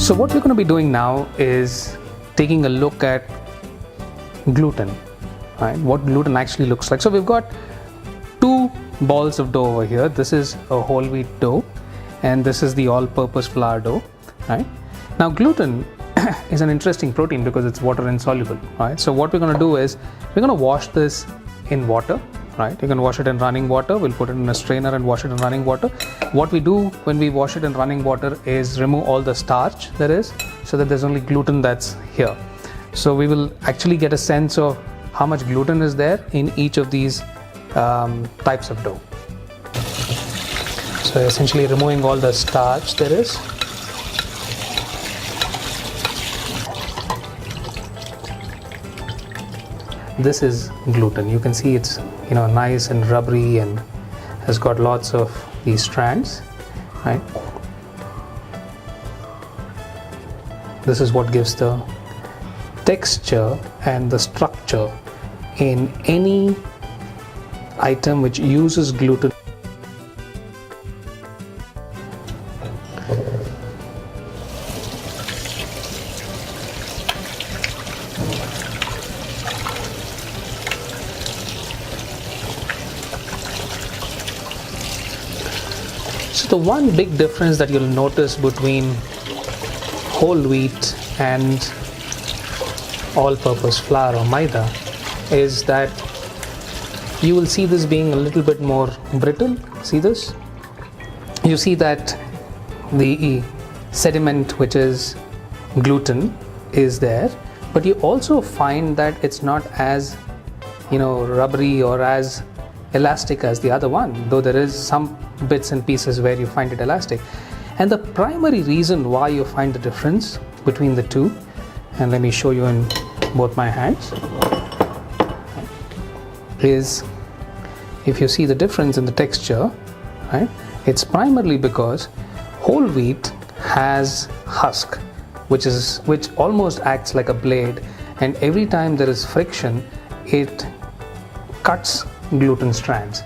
So what we're going to be doing now is taking a look at gluten, right? What gluten actually looks like. So we've got two balls of dough over here. This is a whole wheat dough and this is the all-purpose flour dough, right? Now gluten is an interesting protein because it's water insoluble, right? So what we're going to do is we're going to wash this in water, right? You can wash it in running water. We'll put it in a strainer and wash it in running water. What we do when we wash it in running water is remove all the starch there is, so that there's only gluten that's here. So we will actually get a sense of how much gluten is there in each of these types of dough. So essentially removing all the starch there is. This is gluten. You can see it's nice and rubbery and has got lots of these strands, right? This is what gives the texture and the structure in any item which uses gluten. So the one big difference that you'll notice between whole wheat and all-purpose flour or maida is that you will see this being a little bit more brittle. See this? You see that the sediment, which is gluten, is there, but you also find that it's not as rubbery or as elastic as the other one, though there is some bits and pieces where you find it elastic. And the primary reason why you find the difference between the two, and let me show you in both my hands, is if you see the difference in the texture, right? It's primarily because whole wheat has husk, which almost acts like a blade, and every time there is friction, it cuts gluten strands.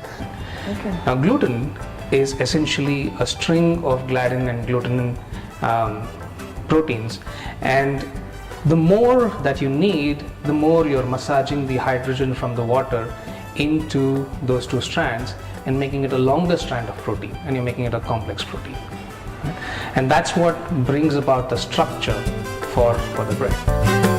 Okay. Now gluten is essentially a string of gliadin and gluten proteins, and the more that you need, the more you're massaging the hydrogen from the water into those two strands and making it a longer strand of protein, and you're making it a complex protein, right? And that's what brings about the structure for the bread.